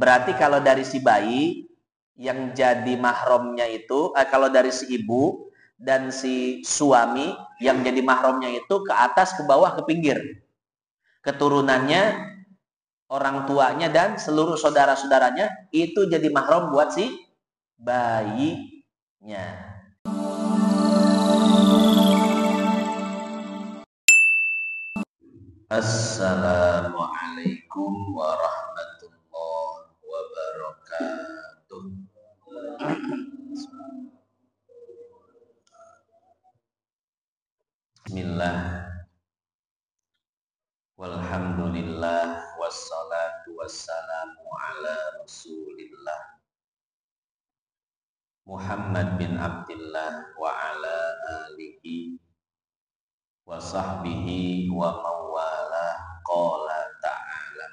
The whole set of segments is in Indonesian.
Berarti kalau dari si bayi yang jadi mahramnya itu, kalau dari si ibu dan si suami yang jadi mahramnya itu ke atas, ke bawah, ke pinggir. Keturunannya, orang tuanya dan seluruh saudara-saudaranya itu jadi mahram buat si bayinya. Assalamualaikum warahmatullahi wabarakatuh. Bismillah. Walhamdulillah wassalatu wassalamu ala Rasulillah Muhammad bin Abdillah wa ala alihi wa sahbihi wa mawala. Qala ta'ala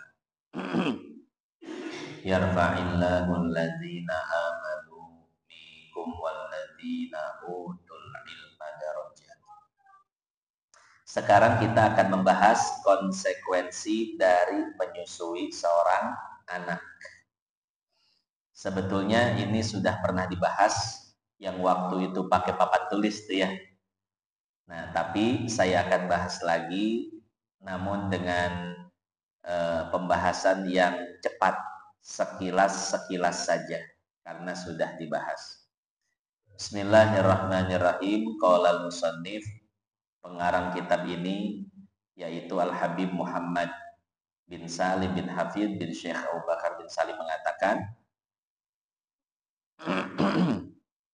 yarfa'illahu alladhina amanu minkum walladhina utul ilma darajat. Sekarang kita akan membahas konsekuensi dari menyusui seorang anak. Sebetulnya ini sudah pernah dibahas yang waktu itu pakai papan tulis tuh ya. Nah, tapi saya akan bahas lagi namun dengan pembahasan yang cepat, sekilas saja karena sudah dibahas. Bismillahirrahmanirrahim. Qala al-musannif, pengarang kitab ini yaitu Al-Habib Muhammad bin Salim bin Hafid bin Syekh Abu Bakar bin Salim mengatakan,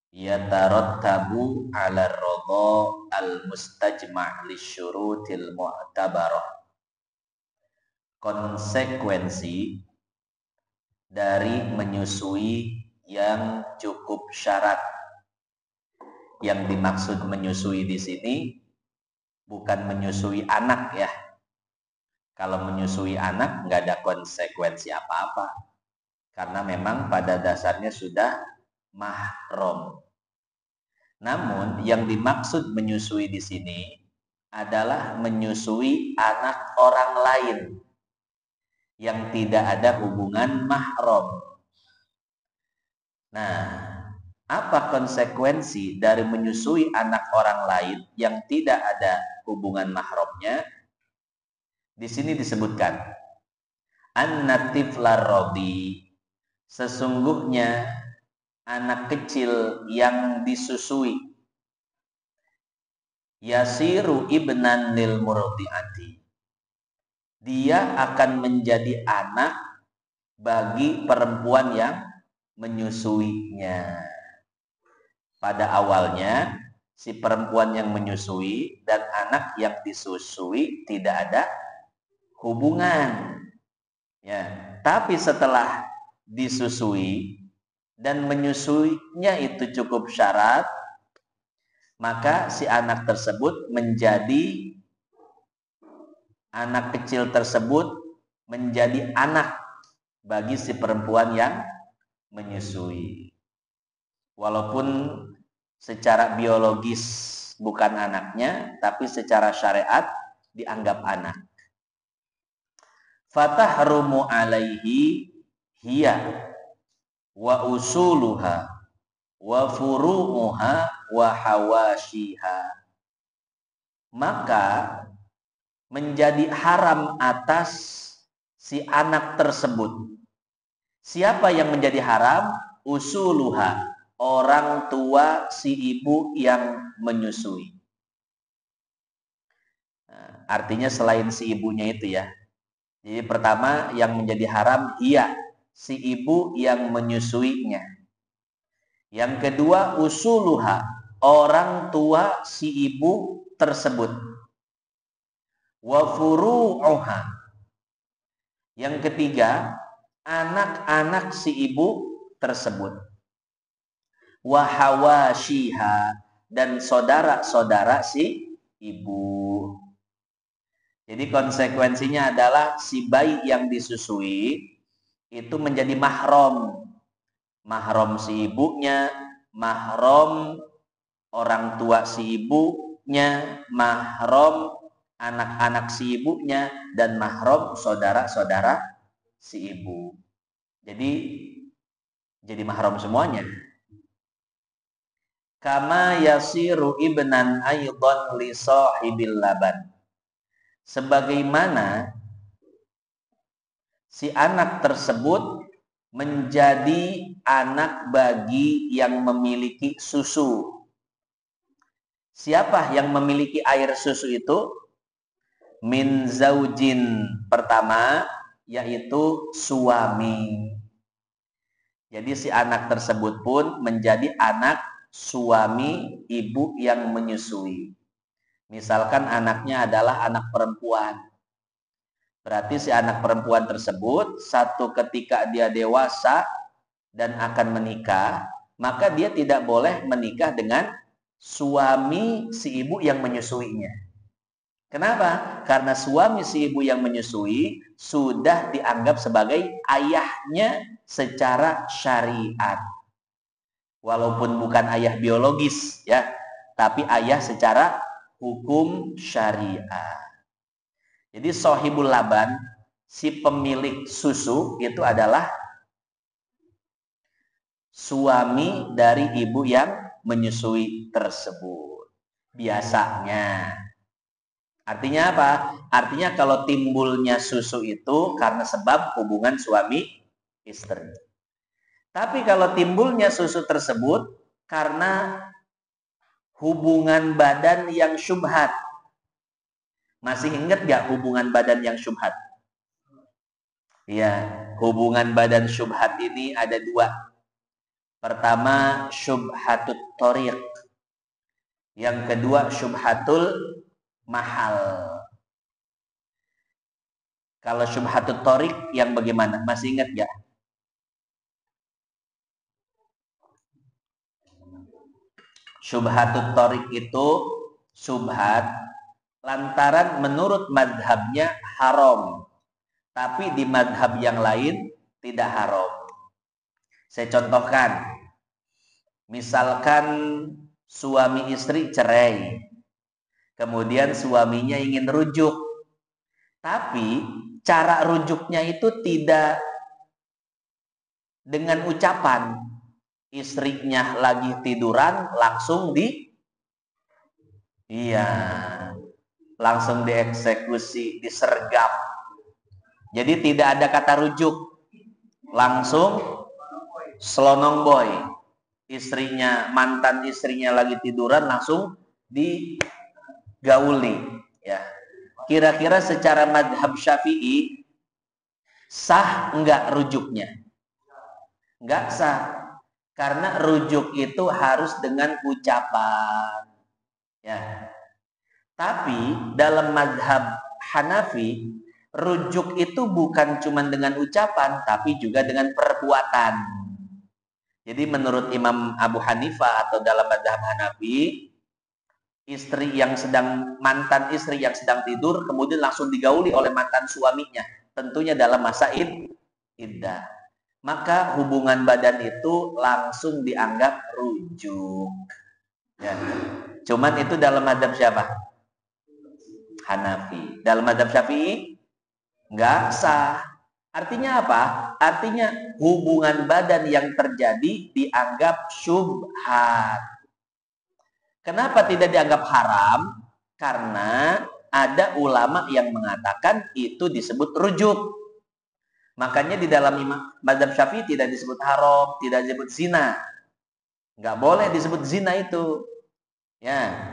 yatarattabu 'ala ar-radha al-mustajma' lisyurutil mu'tabarah. Konsekuensi dari menyusui yang cukup syarat. Yang dimaksud menyusui di sini bukan menyusui anak ya. Kalau menyusui anak nggak ada konsekuensi apa-apa, karena memang pada dasarnya sudah mahram. Namun yang dimaksud menyusui di sini adalah menyusui anak orang lain yang tidak ada hubungan mahram. Nah, apa konsekuensi dari menyusui anak orang lain yang tidak ada hubungan mahramnya? Di sini disebutkan, an-natiflar rodi, sesungguhnya anak kecil yang disusui, yasiru ibnan lil murdiati, dia akan menjadi anak bagi perempuan yang menyusuinya. Pada awalnya si perempuan yang menyusui dan anak yang disusui tidak ada hubungan ya, tapi setelah disusui dan menyusuinya itu cukup syarat, maka si anak tersebut menjadi, anak kecil tersebut menjadi anak bagi si perempuan yang menyusui. Walaupun secara biologis bukan anaknya, tapi secara syariat dianggap anak. Fatahrumu alaihi hiya wa usuluha wa furu'uha wa hawashiha. Maka menjadi haram atas si anak tersebut. Siapa yang menjadi haram? Usuluha, orang tua si ibu yang menyusui. Nah, artinya selain si ibunya itu ya. Jadi pertama yang menjadi haram iya si ibu yang menyusuinya. Yang kedua usuluha, orang tua si ibu tersebut. Wa furu'uha. Yang ketiga anak-anak si ibu tersebut. Wa hawashiha, dan saudara-saudara si ibu. Jadi konsekuensinya adalah si bayi yang disusui itu menjadi mahram. Mahram si ibunya, mahram orang tua si ibunya, mahram anak-anak si ibunya, dan mahram saudara-saudara si ibu. Jadi mahram semuanya. Kama yasiru ibnan aidan li sahibil laban. Sebagaimana si anak tersebut menjadi anak bagi yang memiliki susu. Siapa yang memiliki air susu itu? Min zaujin, pertama yaitu suami. Jadi si anak tersebut pun menjadi anak suami ibu yang menyusui. Misalkan anaknya adalah anak perempuan. Berarti si anak perempuan tersebut satu ketika dia dewasa dan akan menikah, maka dia tidak boleh menikah dengan suami si ibu yang menyusuinya. Kenapa? Karena suami si ibu yang menyusui sudah dianggap sebagai ayahnya secara syariat. Walaupun bukan ayah biologis ya, tapi ayah secara hukum syariah. Jadi sohibul laban, si pemilik susu itu adalah suami dari ibu yang menyusui tersebut. Biasanya. Artinya apa? Artinya kalau timbulnya susu itu karena sebab hubungan suami istri. Tapi kalau timbulnya susu tersebut karena hubungan badan yang syubhat. Masih ingat gak hubungan badan yang syubhat? Ya, hubungan badan syubhat ini ada dua. Pertama, syubhatut thoriq. Yang kedua, syubhatul mahal. Kalau syubhatut thoriq yang bagaimana? Masih ingat gak? Syubhatut thoriq itu syubhat lantaran menurut madhabnya haram, tapi di madhab yang lain tidak haram. Saya contohkan, misalkan suami istri cerai, kemudian suaminya ingin rujuk, tapi cara rujuknya itu tidak dengan ucapan, istrinya lagi tiduran langsung langsung dieksekusi, disergap. Jadi tidak ada kata rujuk, langsung selonong boy. Istrinya, mantan istrinya lagi tiduran langsung digauli. Ya. Kira-kira secara madhab Syafi'i sah enggak rujuknya? Enggak sah. Karena rujuk itu harus dengan ucapan. Ya. Tapi dalam madhab Hanafi, rujuk itu bukan cuma dengan ucapan, tapi juga dengan perbuatan. Jadi menurut Imam Abu Hanifah atau dalam madhab Hanafi, mantan istri yang sedang tidur kemudian langsung digauli oleh mantan suaminya, tentunya dalam masa iddah. Maka hubungan badan itu langsung dianggap rujuk. Ya. Cuman itu dalam madhab siapa? Hanafi. Dalam madhab Syafi'i nggak sah. Artinya apa? Artinya hubungan badan yang terjadi dianggap syubhat. Kenapa tidak dianggap haram? Karena ada ulama yang mengatakan itu disebut rujuk. Makanya di dalam madhab Syafi'i tidak disebut haram, tidak disebut zina. Nggak boleh disebut zina itu. Ya.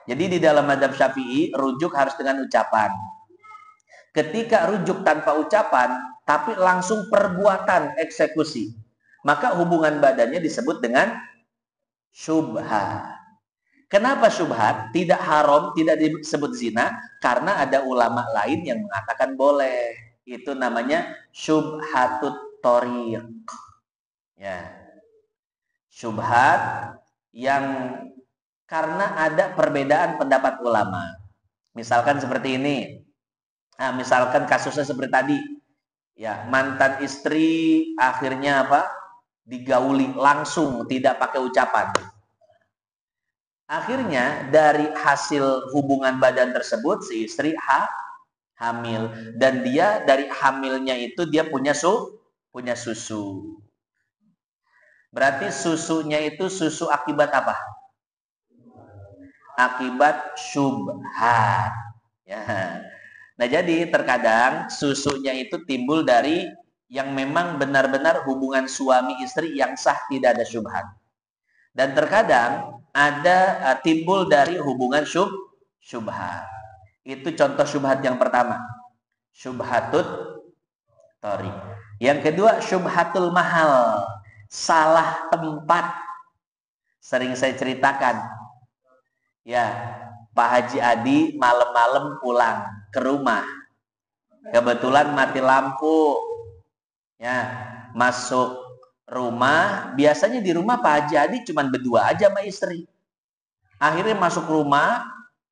Jadi di dalam madhab Syafi'i, rujuk harus dengan ucapan. Ketika rujuk tanpa ucapan, tapi langsung perbuatan eksekusi, maka hubungan badannya disebut dengan syubhat. Kenapa syubhat? Tidak haram, tidak disebut zina, karena ada ulama lain yang mengatakan boleh. Itu namanya syubhatut thoriq. Ya. Syubhat yang karena ada perbedaan pendapat ulama. Misalkan seperti ini. Nah, misalkan kasusnya seperti tadi. Ya, mantan istri akhirnya apa? Digauli langsung, tidak pakai ucapan. Akhirnya dari hasil hubungan badan tersebut si istri hamil, dan dia dari hamilnya itu dia punya punya susu. Berarti susunya itu susu akibat apa? Akibat syubhat. Ya. Nah, jadi terkadang susunya itu timbul dari yang memang benar-benar hubungan suami istri yang sah, tidak ada syubhat. Dan terkadang ada timbul dari hubungan syubhat. Itu contoh syubhat yang pertama. Syubhatut tori. Yang kedua syubhatul mahal. Salah tempat. Sering saya ceritakan. Ya, Pak Haji Adi malam-malam pulang ke rumah. Kebetulan mati lampu. Ya, masuk rumah. Biasanya di rumah Pak Haji Adi cuma berdua aja sama istri. Akhirnya masuk rumah,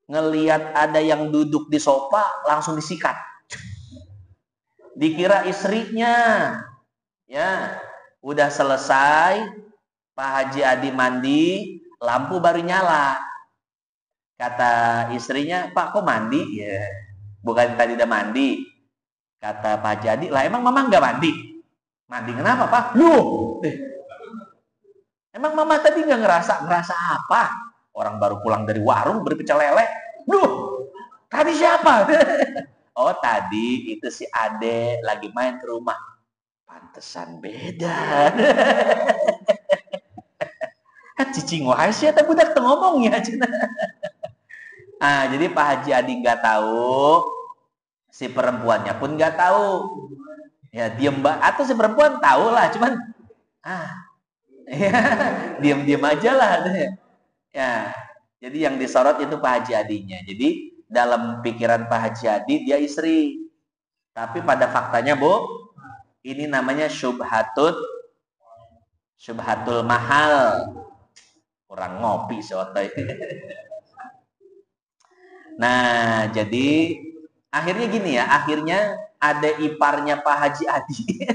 ngelihat ada yang duduk di sofa, langsung disikat. Dikira istrinya. Ya, udah selesai, Pak Haji Adi mandi, lampu baru nyala. Kata istrinya, Pak kok mandi? Ya, bukan tadi udah mandi. Kata Pak Haji Adi, lah emang mama nggak mandi? Mandi kenapa Pak? Loh, emang mama tadi nggak ngerasa apa? Orang baru pulang dari warung beli pecel lele. Loh, tadi siapa? Oh tadi itu si Ade lagi main ke rumah. Pantesan beda. Cicing wahai sih, tapi udah ngomong ya. Ah, jadi Pak Haji Adi nggak tahu, si perempuannya pun nggak tahu. Ya diem mbak, atau si perempuan tahu lah, cuman ya, diem aja lah. Ya, jadi yang disorot itu Pak Haji Adinya. Jadi dalam pikiran Pak Haji Adi dia istri, tapi pada faktanya Bu, ini namanya syubhatul mahal. Orang ngopi sotoy. Nah, jadi akhirnya gini ya, akhirnya ada iparnya Pak Haji Adi.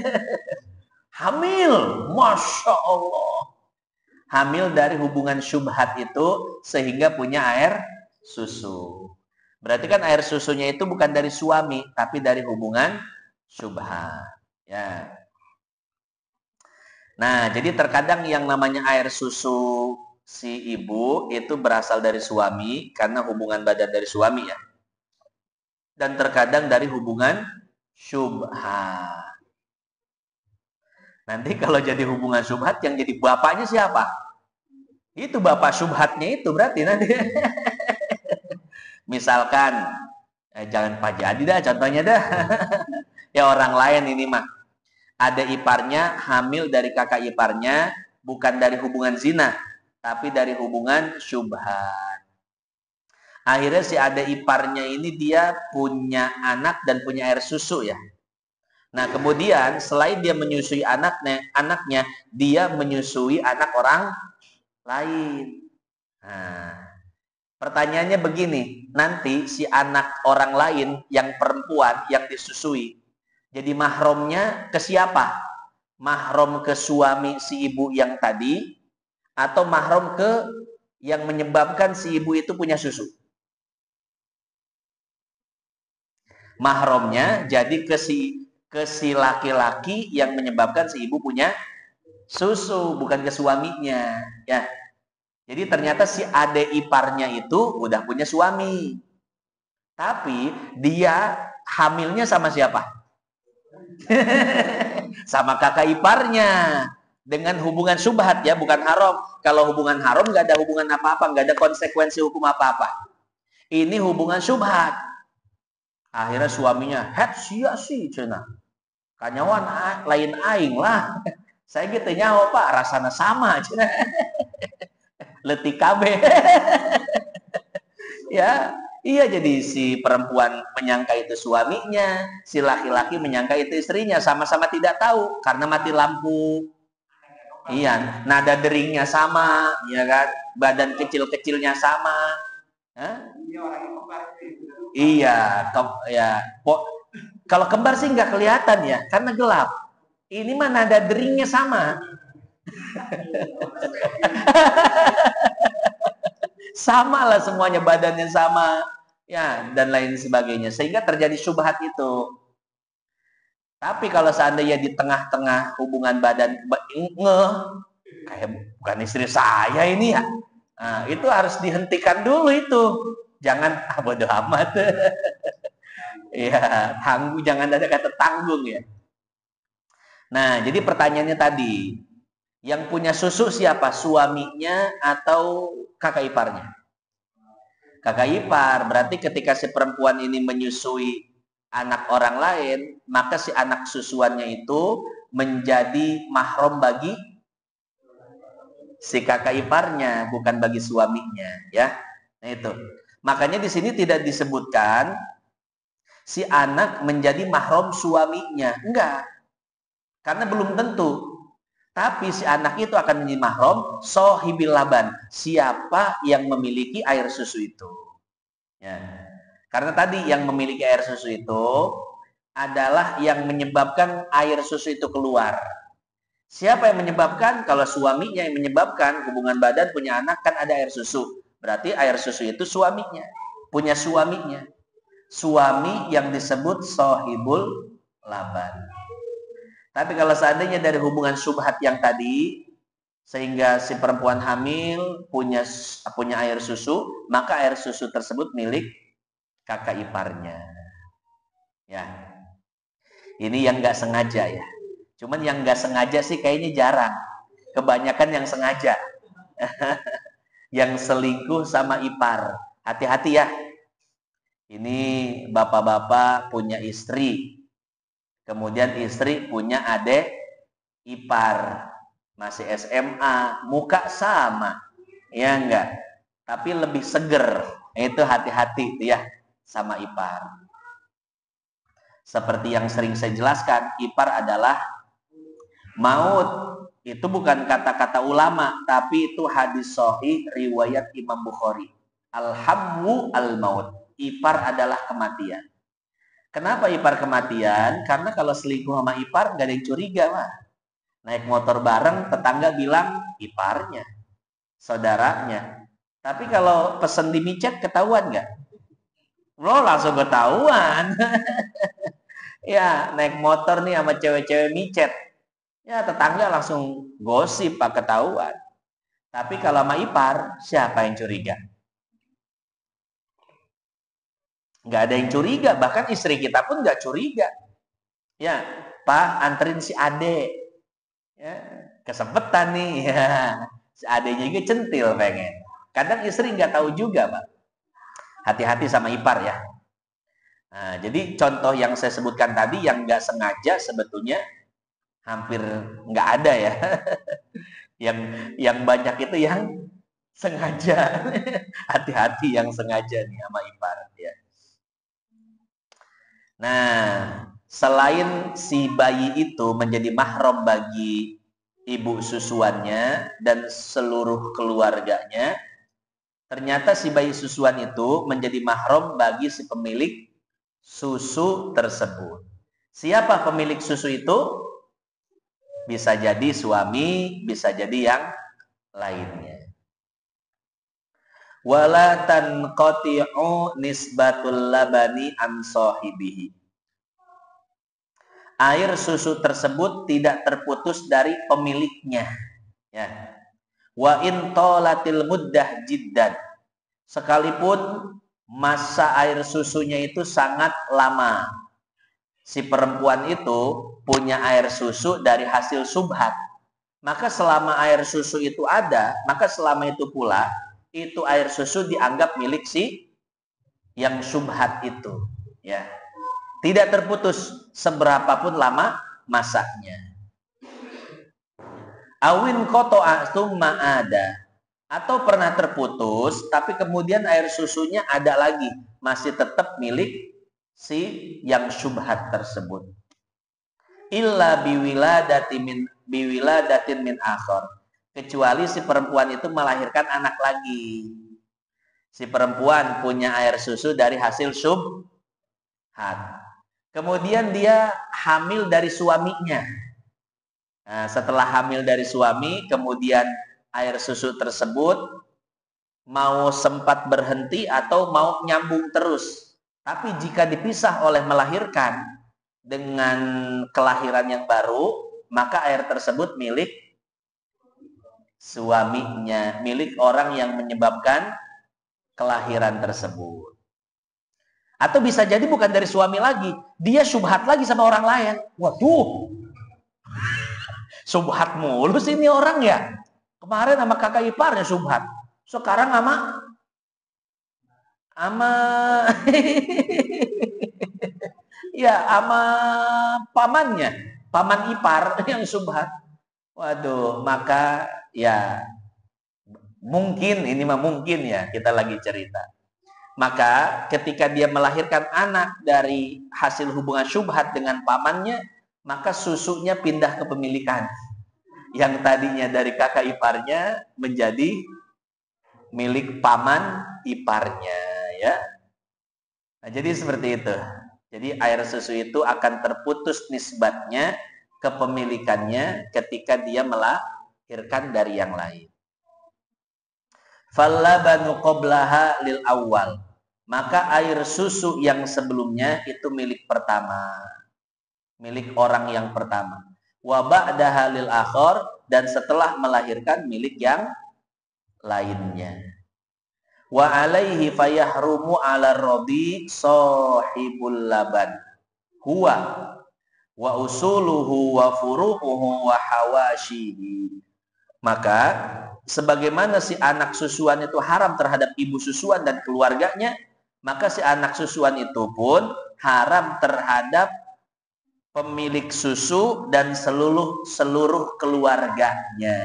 Hamil, Masya Allah. Hamil dari hubungan syubhat itu sehingga punya air susu. Berarti kan air susunya itu bukan dari suami, tapi dari hubungan syubhat. Ya. Nah, jadi terkadang yang namanya air susu si ibu itu berasal dari suami karena hubungan badan dari suami ya. Dan terkadang dari hubungan syubhat. Nanti kalau jadi hubungan syubhat yang jadi bapaknya siapa? Itu bapak syubhatnya itu berarti nanti. Misalkan jangan Pak Jadi dah contohnya dah. Ya orang lain ini mah. Ada iparnya hamil dari kakak iparnya bukan dari hubungan zina, tapi dari hubungan syubhat. Akhirnya si ada iparnya ini dia punya anak dan punya air susu ya. Nah kemudian selain dia menyusui anaknya dia menyusui anak orang lain. Nah, pertanyaannya begini, nanti si anak orang lain yang perempuan yang disusui, jadi mahramnya ke siapa? Mahram ke suami si ibu yang tadi, atau mahram ke yang menyebabkan si ibu itu punya susu? Mahramnya jadi ke si laki-laki yang menyebabkan si ibu punya susu, bukan ke suaminya. Ya. Jadi ternyata si ade iparnya itu udah punya suami. Tapi dia hamilnya sama siapa? Sama kakak iparnya. Dengan hubungan syubhat ya, bukan haram. Kalau hubungan haram nggak ada hubungan apa-apa, nggak ada konsekuensi hukum apa-apa. Ini hubungan syubhat. Akhirnya suaminya, het sia sih cina. Kanyawan lain aing lah. Saya gitu nyawa Pak, rasanya sama cina. Letih kabe. Ya, iya jadi si perempuan menyangka itu suaminya, si laki-laki menyangka itu istrinya, sama-sama tidak tahu karena mati lampu. Iya, nada deringnya sama, ya kan? Badan kecil-kecilnya sama. Hah? Iya, ya. Kalau kembar sih nggak kelihatan ya, karena gelap. Ini mah nada deringnya sama. Sama lah semuanya, badannya sama, ya dan lain sebagainya. Sehingga terjadi syubhat itu. Tapi kalau seandainya di tengah-tengah hubungan badan kayak bukan istri saya ini ya, nah, itu harus dihentikan dulu itu. Jangan bodo amat. Ya, tanggung, jangan ada kata tanggung ya. Nah, jadi pertanyaannya tadi, yang punya susu siapa? Suaminya atau kakak iparnya? Kakak ipar. Berarti ketika si perempuan ini menyusui anak orang lain, maka si anak susuannya itu menjadi mahram bagi si kakak iparnya, bukan bagi suaminya, ya. Nah, itu. Makanya di sini tidak disebutkan si anak menjadi mahram suaminya. Enggak. Karena belum tentu. Tapi si anak itu akan menjadi mahram sohibil laban. Siapa yang memiliki air susu itu. Ya. Karena tadi yang memiliki air susu itu adalah yang menyebabkan air susu itu keluar. Siapa yang menyebabkan? Kalau suaminya yang menyebabkan, hubungan badan punya anak kan ada air susu. Berarti air susu itu suaminya. Punya suaminya. Suami yang disebut sohibul laban. Tapi kalau seandainya dari hubungan syubhat yang tadi, sehingga si perempuan hamil punya air susu, maka air susu tersebut milik kakak iparnya. Ya, ini yang nggak sengaja ya. Cuman yang nggak sengaja sih kayaknya jarang. Kebanyakan yang sengaja. Yang selingkuh sama ipar. Hati-hati ya. Ini bapak-bapak punya istri. Kemudian istri punya adik ipar. Masih SMA. Muka sama. Ya enggak? Tapi lebih seger. Itu hati-hati ya sama ipar. Seperti yang sering saya jelaskan, ipar adalah maut. Itu bukan kata-kata ulama, tapi itu hadis sahih riwayat Imam Bukhari. Al-hamwu al-maut. Ipar adalah kematian. Kenapa ipar kematian? Karena kalau selingkuh sama ipar nggak ada yang curiga, mah. Naik motor bareng, tetangga bilang iparnya, saudaranya. Tapi kalau pesen di micet ketahuan nggak? Lo langsung ketahuan. Ya, naik motor nih sama cewek-cewek micet. Ya, tetangga langsung gosip, pak, ketahuan. Tapi kalau sama ipar, siapa yang curiga? Nggak ada yang curiga, bahkan istri kita pun nggak curiga. Ya, Pak, anterin si Ade. Ya, kesempetan nih. Ya, si adenya juga centil pengen. Kadang istri nggak tahu juga, Pak. Hati-hati sama ipar ya. Nah, jadi contoh yang saya sebutkan tadi yang nggak sengaja sebetulnya hampir nggak ada ya. yang banyak itu yang sengaja. Hati-hati yang sengaja nih sama ipar ya. Nah, selain si bayi itu menjadi mahram bagi ibu susuannya dan seluruh keluarganya, ternyata si bayi susuan itu menjadi mahram bagi si pemilik susu tersebut. Siapa pemilik susu itu? Bisa jadi suami, bisa jadi yang lainnya. Wala tanqati'u nisbatul labani an sahibihi. Air susu tersebut tidak terputus dari pemiliknya. Ya. Wa in talatil muddah jiddan. Sekalipun masa air susunya itu sangat lama. Si perempuan itu punya air susu dari hasil subhat. Maka selama air susu itu ada, maka selama itu pula itu air susu dianggap milik si yang subhat itu, ya. Tidak terputus seberapapun lama masaknya. Awin qata'a tsumma ada, atau pernah terputus tapi kemudian air susunya ada lagi, masih tetap milik si yang syubhat tersebut. Illa biwiladatin min akhar. Kecuali si perempuan itu melahirkan anak lagi. Si perempuan punya air susu dari hasil syubhat. Kemudian dia hamil dari suaminya. Nah, setelah hamil dari suami, kemudian air susu tersebut mau sempat berhenti atau mau nyambung terus. Tapi jika dipisah oleh melahirkan, dengan kelahiran yang baru, maka air tersebut milik suaminya, milik orang yang menyebabkan kelahiran tersebut. Atau bisa jadi bukan dari suami lagi, dia syubhat lagi sama orang lain. Waduh, syubhat mulu sih ini orang ya. Kemarin sama kakak iparnya syubhat, sekarang sama ya sama pamannya, paman ipar yang syubhat. Waduh, maka ya mungkin, ini mah mungkin ya, kita lagi cerita. Maka ketika dia melahirkan anak dari hasil hubungan syubhat dengan pamannya, maka susunya pindah ke pemilikan. Yang tadinya dari kakak iparnya menjadi milik paman iparnya, ya. Nah, jadi seperti itu. Jadi air susu itu akan terputus nisbatnya, kepemilikannya ketika dia melahirkan dari yang lain. Fallabanu qablaha lil awal. Maka air susu yang sebelumnya itu milik pertama, milik orang yang pertama. Wa ba'daha lil akhar, dan setelah melahirkan milik yang lainnya. Wa alaihi fayahrumu ala rodi sahibul laban huwa wa usuluhu wa furu'uhu wa hawashihi. Maka sebagaimana si anak susuan itu haram terhadap ibu susuan dan keluarganya, maka si anak susuan itu pun haram terhadap pemilik susu dan seluruh keluarganya.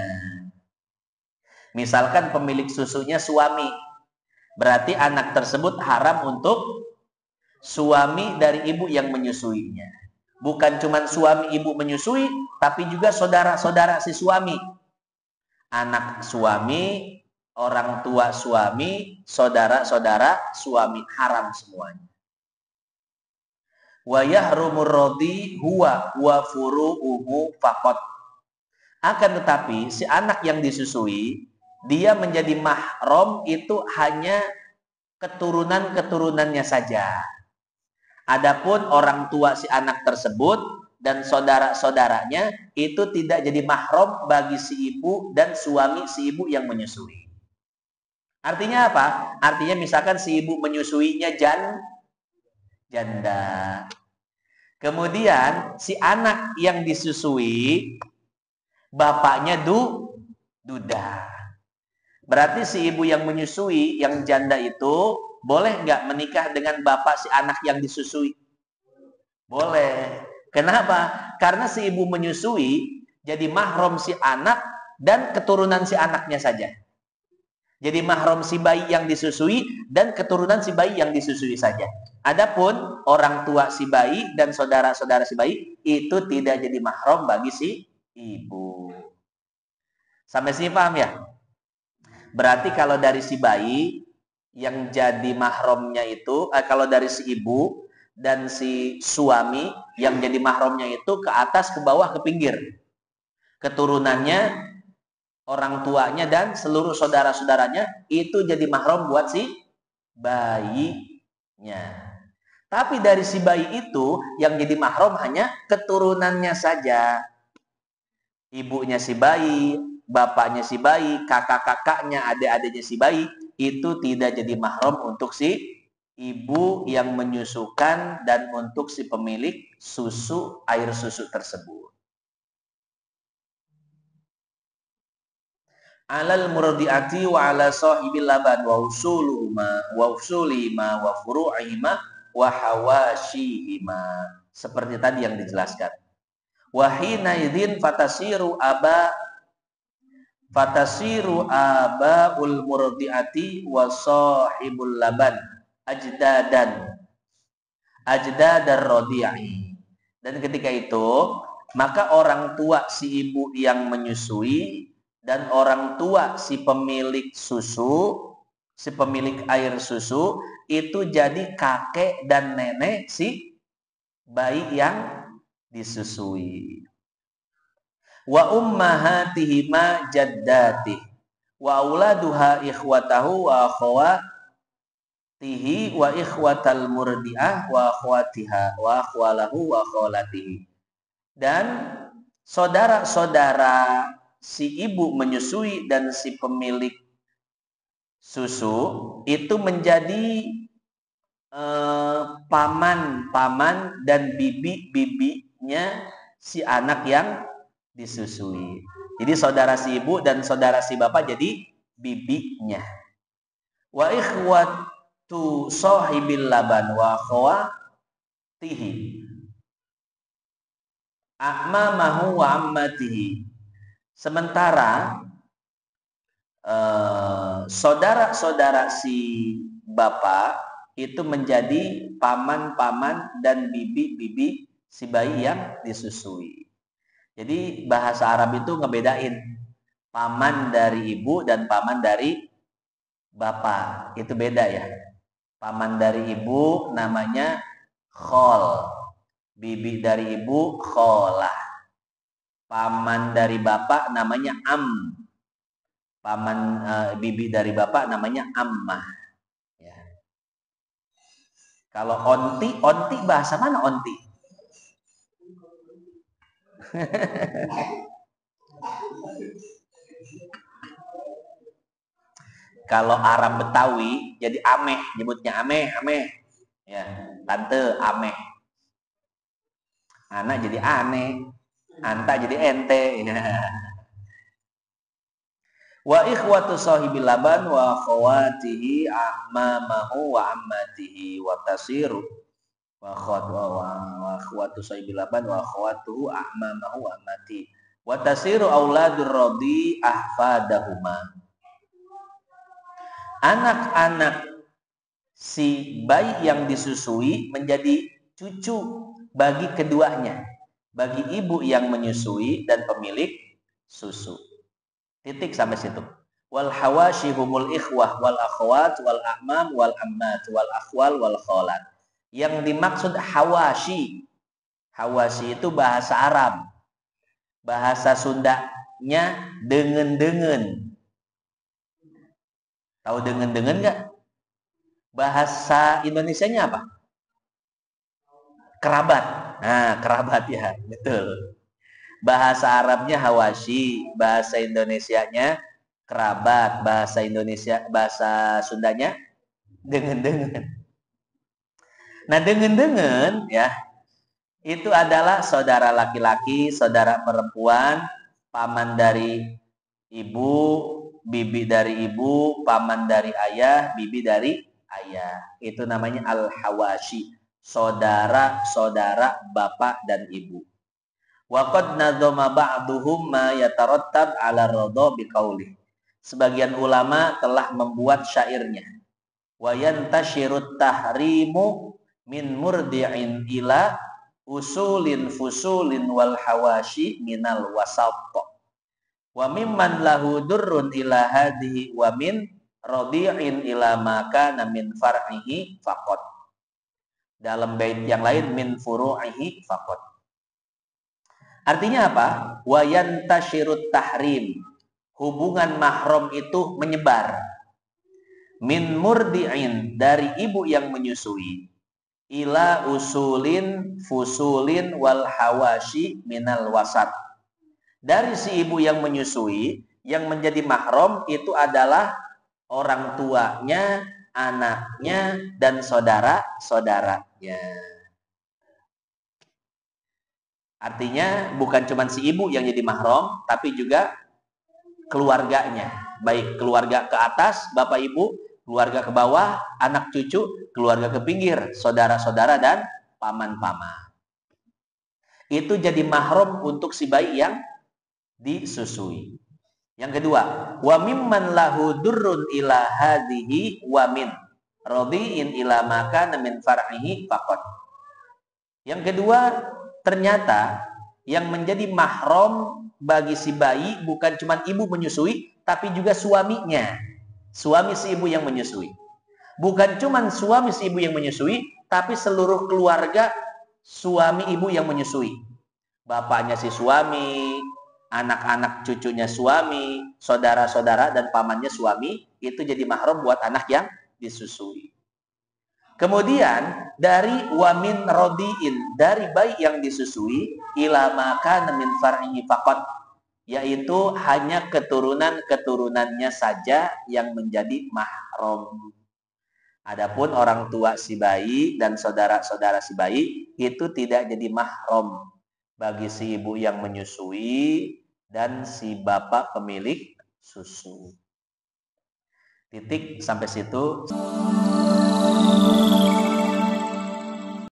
Misalkan pemilik susunya suami, berarti anak tersebut haram untuk suami dari ibu yang menyusuinya. Bukan cuma suami ibu menyusui, tapi juga saudara-saudara si suami. Anak suami, orang tua suami, saudara-saudara suami, haram semuanya. Wa yahrumur radi huwa wa furu'uhu faqat. Akan tetapi si anak yang disusui, dia menjadi mahram itu hanya keturunan-keturunannya saja. Adapun orang tua si anak tersebut dan saudara-saudaranya itu tidak jadi mahram bagi si ibu dan suami si ibu yang menyusui. Artinya apa? Artinya misalkan si ibu menyusuinya janda. Kemudian si anak yang disusui bapaknya duda. Berarti si ibu yang menyusui, yang janda itu, boleh nggak menikah dengan bapak si anak yang disusui? Boleh. Kenapa? Karena si ibu menyusui, jadi mahram si anak dan keturunan si anaknya saja. Jadi mahram si bayi yang disusui dan keturunan si bayi yang disusui saja. Adapun orang tua si bayi dan saudara-saudara si bayi, itu tidak jadi mahram bagi si ibu. Sampai sini paham ya? Berarti kalau dari si bayi yang jadi mahramnya itu, kalau dari si ibu dan si suami yang jadi mahramnya itu ke atas, ke bawah, ke pinggir. Keturunannya, orang tuanya dan seluruh saudara-saudaranya itu jadi mahram buat si bayinya. Tapi dari si bayi itu yang jadi mahram hanya keturunannya saja. Ibunya si bayi, bapaknya si bayi, kakak-kakaknya, adik-adiknya si bayi, itu tidak jadi mahram untuk si ibu yang menyusukan dan untuk si pemilik susu, air susu tersebut. Alal murdiati wa ala sahibil laban wa usulihima wa furu'ihima wa hawashihima. Seperti tadi yang dijelaskan. Wahina idzin fatasiru abaul murdiati wa sahibul laban ajdadar radi'i. Dan ketika itu maka orang tua si ibu yang menyusui dan orang tua si pemilik susu, si pemilik air susu itu jadi kakek dan nenek si bayi yang disusui. Wa ummahatihima jaddatih wa auladuha ikhwatahu wa tihi wa ikhwatal murdi'ah wa akhwatiha wa akhwalahu wa akhwalatihi. Dan saudara-saudara si ibu menyusui dan si pemilik susu itu menjadi paman-paman dan bibi-bibinya si anak yang disusui. Jadi saudara si ibu dan saudara si bapak jadi bibinya. Wa ikhwatu sahibil laban wa akhwatihi a'mamahu wa ammatihi. Sementara saudara-saudara si bapak itu menjadi paman-paman dan bibi-bibi si bayi yang disusui. Jadi bahasa Arab itu ngebedain paman dari ibu dan paman dari bapak. Itu beda ya. Paman dari ibu namanya khol. Bibi dari ibu kholah. Paman dari bapak namanya am. Paman bibi dari bapak namanya ammah. Ya. Kalau onti bahasa mana onti? Kalau Arab Betawi jadi ameh, nyebutnya ameh. Ya, tante ameh. Anak jadi aneh, anta jadi ente. Ya. Wa ikhwatu sahibil laban wa akhwatihi a'mamahu wa ammatihi wa tasiru wa akhwatu sahibil laban wa akhwatuhu a'mamahu wa ammatihi wa tasiru auladur radi ahfadahuma. Anak-anak si bayi yang disusui menjadi cucu bagi keduanya, bagi ibu yang menyusui dan pemilik susu. Titik sampai situ. Wal hawashi humul ikhwah wal akhwat wal a'mam wal ammat wal akhwal wal kholat. Yang dimaksud hawashi, hawashi itu bahasa Arab. Bahasa Sundanya dengen-dengen. Tahu dengen-dengen nggak? Bahasa Indonesianya apa? Kerabat. Nah, kerabat ya, betul. Bahasa Arabnya hawashi, bahasa Indonesianya kerabat, bahasa Sundanya dengen-dengen. Nah, dengen-dengen ya, itu adalah saudara laki-laki, saudara perempuan, paman dari ibu, bibi dari ibu, paman dari ayah, bibi dari ayah. Itu namanya al-hawashi, saudara-saudara bapak dan ibu. Wa qad nazama ba'duhum ma yatarattab 'ala radha biqaulih. Sebagian ulama telah membuat syairnya. Wa yantashirut tahrimu min murdi'in ila usulin fusulin wal hawashi minal wasat. Wa mimman lahu durrun ila hadhihi wa min radi'in ila ma kana min far'ihi faqat. Dalam bait yang lain min furu'ihi faqat. Artinya apa? Wa yantashirut tahrim. Hubungan mahram itu menyebar. Min murdi'in, dari ibu yang menyusui, ila usulin fusulin wal hawashi minal wasat. Dari si ibu yang menyusui, yang menjadi mahram itu adalah orang tuanya, anaknya, dan saudara-saudaranya. Artinya bukan cuma si ibu yang jadi mahram, tapi juga keluarganya. Baik keluarga ke atas, bapak ibu, keluarga ke bawah, anak cucu, keluarga ke pinggir, saudara-saudara dan paman-paman. Itu jadi mahram untuk si bayi yang disusui. Yang kedua, wa mimman lahu durrun ila hadhihi wa min radiin ila maka min far'ihi faqat. Yang kedua, ternyata yang menjadi mahram bagi si bayi bukan cuma ibu menyusui, tapi juga suaminya. Suami si ibu yang menyusui. Bukan cuma suami si ibu yang menyusui, tapi seluruh keluarga suami ibu yang menyusui. Bapaknya si suami, anak-anak cucunya suami, saudara-saudara dan pamannya suami, itu jadi mahram buat anak yang disusui. Kemudian dari wamin rodiin, dari bayi yang disusui, ila maka min far'ihi faqat, yaitu hanya keturunan-keturunannya saja yang menjadi mahram. Adapun orang tua si bayi dan saudara-saudara si bayi itu tidak jadi mahram bagi si ibu yang menyusui dan si bapak pemilik susu. Titik sampai situ.